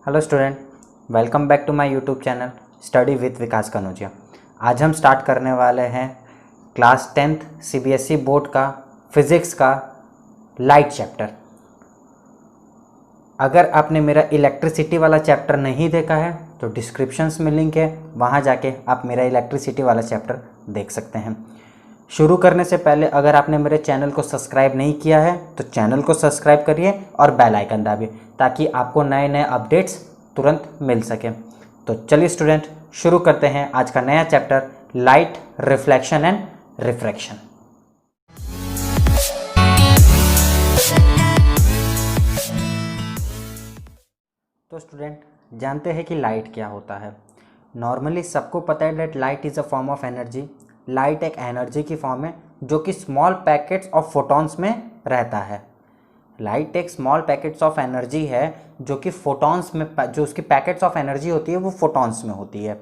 Hello student, welcome back to my YouTube channel study with Vikas Kanaujia. आज हम start करने वाले हैं क्लास 10th सीबीएसई बोर्ड का फिज़िक्स का लाइट चैप्टर। अगर आपने मेरा इलेक्ट्रिसिटी वाला चैप्टर नहीं देखा है तो डिस्क्रिप्शंस में लिंक है, वहाँ जाके आप मेरा इलेक्ट्रिसिटी वाला चैप्टर देख सकते हैं। शुरू करने से पहले अगर आपने मेरे चैनल को सब्सक्राइब नहीं किया है तो चैनल को सब्सक्राइब करिए और बेल आइकन दाबिए ताकि आपको नए नए अपडेट्स तुरंत मिल सके। तो चलिए स्टूडेंट, शुरू करते हैं आज का नया chapter light, reflection and refraction. तो स्टूडेंट, जानते हैं कि लाइट क्या होता है। नॉर्मली सबको पता है that light is a form of energy. Light एक एनर्जी की फॉर्म है जो कि स्मॉल पैकेट्स ऑफ फोटॉन्स में रहता है। लाइट एक स्मॉल पैकेट्स ऑफ एनर्जी है जो कि फोटॉन्स में, जो उसकी पैकेट्स ऑफ एनर्जी होती है वो फोटॉन्स में होती है।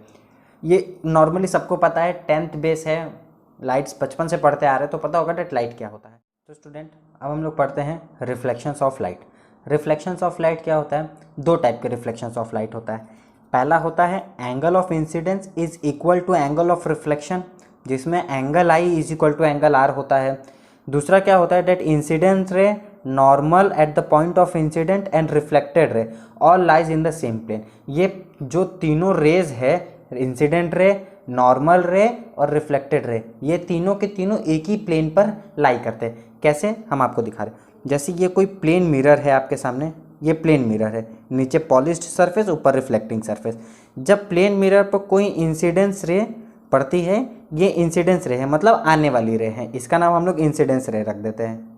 ये नॉर्मली सबको पता है, 10th बेस है, लाइट्स बचपन से पढ़ते आ रहे हैं तो पता होगा दैट लाइट क्या होता है। तो स्टूडेंट, अब हम लोग पढ़ते हैं reflections of light. Reflections of light क्या होता है? दो टाइप के रिफ्लेक्शंस ऑफ लाइट होता है। पहला होता है angle of incidence is equal to angle of reflection, जिसमें angle I is equal to angle R होता है। दूसरा क्या होता है that incident ray normal at the point of incident and reflected ray all lies in the same plane. ये जो तीनों रेज है, इंसिडेंट रे, नॉर्मल रे और रिफ्लेक्टेड रे, ये तीनों के तीनों एक ही प्लेन पर लाई करते हैं। कैसे, हम आपको दिखा रहे हैं। जैसे ये कोई प्लेन मिरर है आपके सामने, ये प्लेन मिरर है, नीचे पॉलिश्ड सरफेस, ऊपर रिफ्लेक्टिंग सरफेस। जब प्लेन मिरर पर कोई इंसिडेंस रे पड़ती है, ये इंसिडेंस रे है, मतलब आने वाली रे है, इसका नाम हम लोग इंसिडेंस रे रख देते हैं।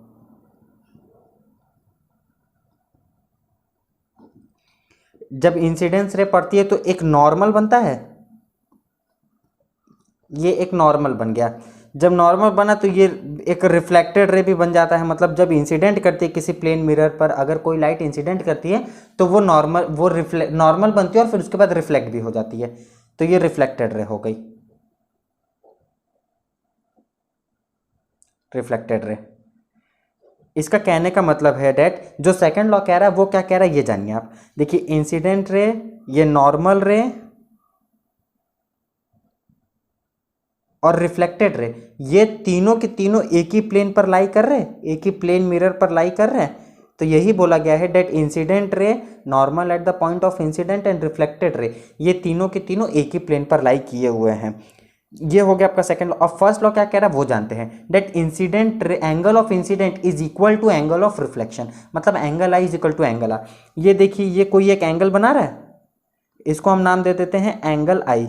जब इंसिडेंस रे पड़ती है तो एक नॉर्मल बनता है, ये एक नॉर्मल बन गया। जब नॉर्मल बना तो ये एक रिफ्लेक्टेड रे भी बन जाता है। मतलब जब इंसिडेंट करती है किसी प्लेन मिरर पर, अगर कोई लाइट इंसिडेंट करती है तो वो नॉर्मल बनती है और फिर उसके बाद रिफ्लेक्ट भी हो जाती है, तो ये रिफ्लेक्टेड रे हो गई, रिफ्लेक्टेड रे। इसका कहने का मतलब है डेट जो सेकंड लॉ कह रहा है वो क्या कह रहा है ये जानिए आप। देखिए, इंसिडेंट रे, ये नॉर्मल रे और रिफ्लेक्टेड रे, ये तीनों के तीनों एक ही प्लेन पर लाई कर रहे हैं, एक ही प्लेन मिरर पर लाई कर रहे हैं। तो यही बोला गया है that incident ray normal at the point of incident and reflected ray, ये तीनों के तीनों एक ही प्लेन पर लाई किए हुए हैं। ये हो गया आपका सेकंड लॉ। और फर्स्ट लॉ क्या कह रहा है वो जानते हैं, that incident angle of incidence is equal to angle of reflection, मतलब angle I is equal to angle R. ये देखिए, ये कोई एक एंगल बना रहा है, इसको हम नाम दे देते हैं एंगल आई।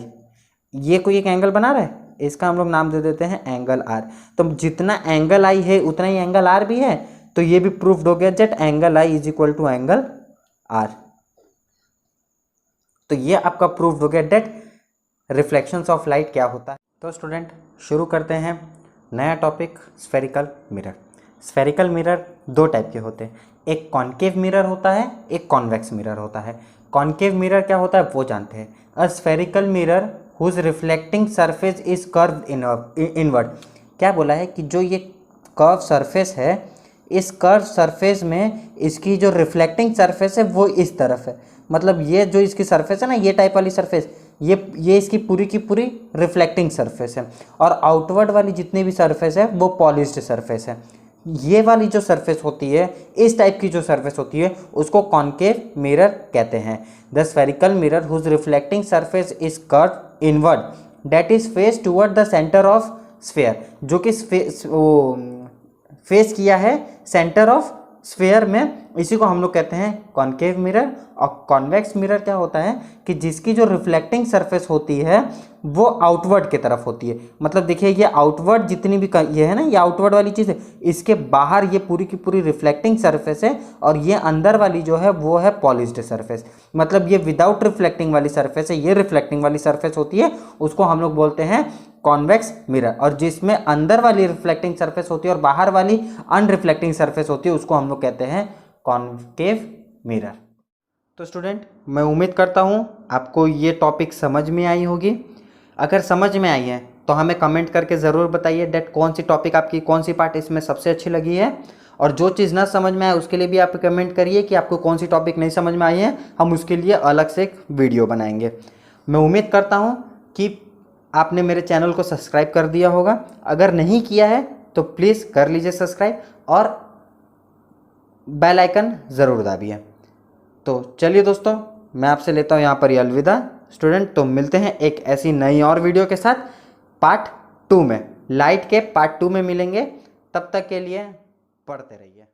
ये कोई एक एंगल बना रहा है, इसका हम लोग नाम दे देते हैं एंगल आर। तो जितना एंगल आई है उतना ही एंगल आर भी है, तो ये भी प्रूफ्ड हो गया that angle I is equal to angle R. तो ये आपका प्रूफ्ड हो गया दैट रिफ्लेक्शंस ऑफ लाइट क्या होता है। तो स्टूडेंट, शुरू करते हैं नया topic, spherical mirror. Spherical mirror दो टाइप के होते हैं, एक कॉनकेव मिरर होता है, एक कॉन्वेक्स मिरर होता है। कॉनकेव मिरर क्या होता है वो जानते हैं। A spherical mirror whose reflecting surface is curve inward. क्या बोला है कि जो ये कर्व सरफेस है, इस कर्व सरफेस में इसकी जो रिफ्लेक्टिंग सरफेस है वो इस तरफ है। मतलब ये जो इसकी सरफेस है ना, ये टाइप वाली सरफेस, ये इसकी पूरी की पूरी रिफ्लेक्टिंग सरफेस है, और आउटवर्ड वाली जितनी भी सरफेस है वो पॉलिश्ड सरफेस है। ये वाली जो सरफेस होती है, इस टाइप की जो सरफेस होती है, उसको कॉनकेव मिरर कहते हैं। The spherical mirror whose reflecting surface is curve inward that is face toward the centre of sphere, जो कि फेस किया है सेंटर ऑफ स्फेयर में, इसी को हम लोग कहते हैं कॉनकेव मिरर। और कॉन्वेक्स मिरर क्या होता है कि जिसकी जो रिफ्लेक्टिंग सरफेस होती है वो आउटवर्ड की तरफ होती है। मतलब देखिए, ये आउटवर्ड जितनी भी ये है ना, ये आउटवर्ड वाली चीज़ है, इसके बाहर ये पूरी की पूरी रिफ्लेक्टिंग सरफेस है, और ये अंदर वाली जो है वो है पॉलिश्ड सरफेस। मतलब ये विदाउट रिफ्लेक्टिंग वाली सरफेस है, ये रिफ्लेक्टिंग वाली सरफेस होती है, उसको हम लोग बोलते हैं कॉन्वेक्स मिरर। और जिसमें अंदर वाली रिफ्लेक्टिंग सरफेस होती है और बाहर वाली अनरिफ्लेक्टिंग सरफेस होती है, उसको हम लोग कहते हैं कॉनकेव मिरर। तो स्टूडेंट, मैं उम्मीद करता हूँ आपको ये टॉपिक समझ में आई होगी। अगर समझ में आई है तो हमें कमेंट करके ज़रूर बताइए डेट कौन सी टॉपिक आपकी, कौन सी पार्ट इसमें सबसे अच्छी लगी है। और जो चीज़ ना समझ में आए उसके लिए भी आप कमेंट करिए कि आपको कौन सी टॉपिक नहीं समझ में आई है, हम उसके लिए अलग से एक वीडियो बनाएंगे। मैं उम्मीद करता हूँ कि आपने मेरे चैनल को सब्सक्राइब कर दिया होगा। अगर नहीं किया है तो प्लीज़ कर लीजिए सब्सक्राइब और बेल आइकन ज़रूर दाबिए। तो चलिए दोस्तों, मैं आपसे लेता हूँ यहाँ पर ही अलविदा स्टूडेंट। तो मिलते हैं एक ऐसी नई और वीडियो के साथ पार्ट 2 में, लाइट के पार्ट 2 में मिलेंगे। तब तक के लिए पढ़ते रहिए।